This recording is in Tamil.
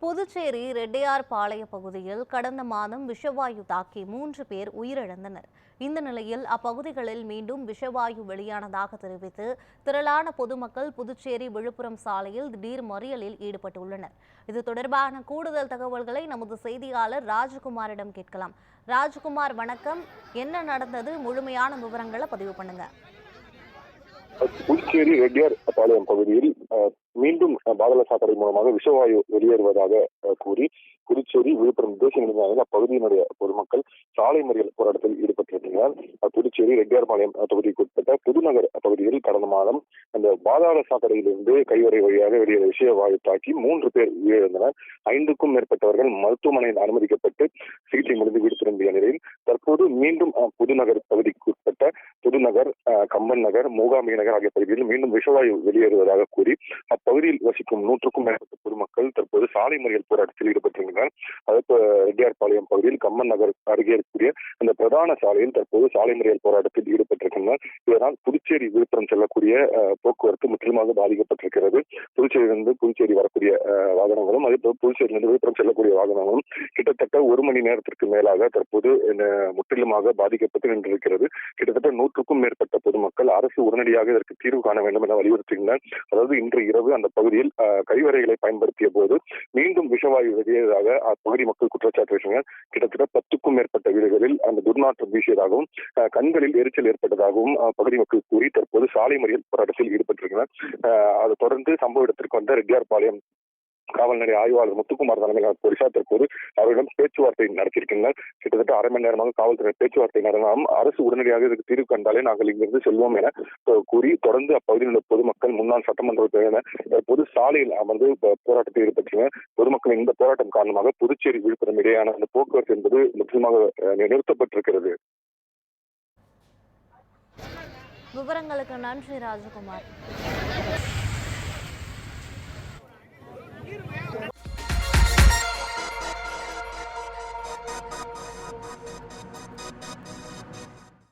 புதுச்சேரி ரெட்டியார்பாளைய பகுதியில் கடந்த மாதம் விஷவாயு தாக்கி 3 பேர் உயிரிழந்தனர். இந்த நிலையில் அப்பகுதிகளில் மீண்டும் விஷவாயு வெளியானதாக தெரிவித்து திரளான பொதுமக்கள் புதுச்சேரி விழுப்புரம் சாலையில் திடீர் மறியலில் ஈடுபட்டுள்ளனர். இது தொடர்பான கூடுதல் தகவல்களை நமது செய்தியாளர் ராஜ்குமாரிடம் கேட்கலாம். ராஜ்குமார், வணக்கம். என்ன நடந்தது? முழுமையான விவரங்களை பதிவு பண்ணுங்க. புதுச்சேரி ரெட்டியார் பாளையம் பகுதியில் மீண்டும் பாதாள சாக்கடை மூலமாக விஷவாயு வெளியேறுவதாக கூறி புதுச்சேரி விழுப்புரம் தேசிய நெடுஞ்சாலையில் அப்பகுதியினுடைய பொதுமக்கள் சாலை மறியல் போராட்டத்தில் ஈடுபட்டிருக்கிறார். புதுச்சேரி ரெட்டியார்பாளையம் தொகுதிக்கு உட்பட்ட புதுநகர் பகுதியில் கடந்த மாதம் அந்த பாதாள சாக்கடையிலிருந்து கைவரை வழியாக வெளியேற விஷவாயு தாக்கி 3 பேர் உயிரிழந்தனர். 5க்கும் மேற்பட்டவர்கள் மருத்துவமனையில் அனுமதிக்கப்பட்டு சிகிச்சை முடிந்து வீடு திரும்பிய நிலையில் தற்போது மீண்டும் புதுநகர் பகுதிக்கு உட்பட்ட புதுநகர், கம்பன் நகர், மூகாம்பிகை நகர் ஆகிய பகுதிகளில் மீண்டும் விஷவாயு வெளியேறுவதாக கூறி அப்பகுதியில் வசிக்கும் 100க்கும் மேற்பட்ட பொதுமக்கள் தற்போது சாலை மறியல் போராட்டத்தில் ஈடுபட்டிருந்தனர். அதற்கு ரெட்டியார்பாளையம் பகுதியில் கம்பன் நகர் அருகே இருக்கக்கூடிய அந்த பிரதான சாலையில் தற்போது சாலை மறியல் போராட்டத்தில் ஈடுபட்டிருக்கின்றனர். இதனால் புதுச்சேரி விழுப்புரம் செல்லக்கூடிய போக்குவரத்து முற்றிலுமாக பாதிக்கப்பட்டிருக்கிறது. புதுச்சேரியிலிருந்து புதுச்சேரி வரக்கூடிய வாகனங்களும் அதேபோல் புதுச்சேரியிலிருந்து விழுப்புரம் செல்லக்கூடிய வாகனங்களும் கிட்டத்தட்ட 1 மணி நேரத்திற்கு மேலாக தற்போது முற்றிலுமாக பாதிக்கப்பட்டு நின்றிருக்கிறது. கிட்டத்தட்ட 100க்கும் மேற்பட்ட பொதுமக்கள் அரசு உடனடியாக இதற்கு தீர்வு காண வேண்டும் என வலியுறுத்தினர். அதாவது இன்று இரவு அந்த பகுதியில் கழிவறைகளை பயன்படுத்திய போது மீண்டும் விஷவாயு வெளியேறதாக அப்பகுதி மக்கள் குற்றச்சாட்டு வச்சனர். கிட்டத்தட்ட 10க்கும் மேற்பட்ட வீடுகளில் அந்த துர்நாற்றம் வீசியதாகவும் கண்களில் எரிச்சல் ஏற்பட்டதாகவும் பகுதி மக்கள் கூறி தற்போது சாலை மறியல் போராட்டத்தில் ஈடுபட்டிருக்கிறார். அதை தொடர்ந்து சம்பவ இடத்திற்கு வந்த ரெட்டியார்பாளையம் காவல் நிலைய ஆய்வாளர் முத்துக்குமார் தலைமையிலான போலீசார் தற்போது அவரிடம் பேச்சுவார்த்தை நடத்தியிருக்கின்றனர். கிட்டத்தட்ட அரை மணி நேரமாக காவல்துறை பேச்சுவார்த்தை நடந்தாலும் அரசு உடனடியாக இதற்கு தீர்வு கண்டாலே நாங்கள் இங்கிருந்து செல்வோம் என கூறி தொடர்ந்து அப்பகுதியில் உள்ள பொதுமக்கள் முன்னாள் சட்டமன்ற உறுப்பினர் தற்போது சாலையில் அமர்ந்து போராட்டத்தில் ஈடுபட்டனர். பொதுமக்களின் இந்த போராட்டம் காரணமாக புதுச்சேரி விழுப்புரம் இடையேயான அந்த போக்குவரத்து என்பது முற்றிலுமாக நிறுத்தப்பட்டிருக்கிறது. விவரங்களுக்கு நன்றி ராஜகுமார்.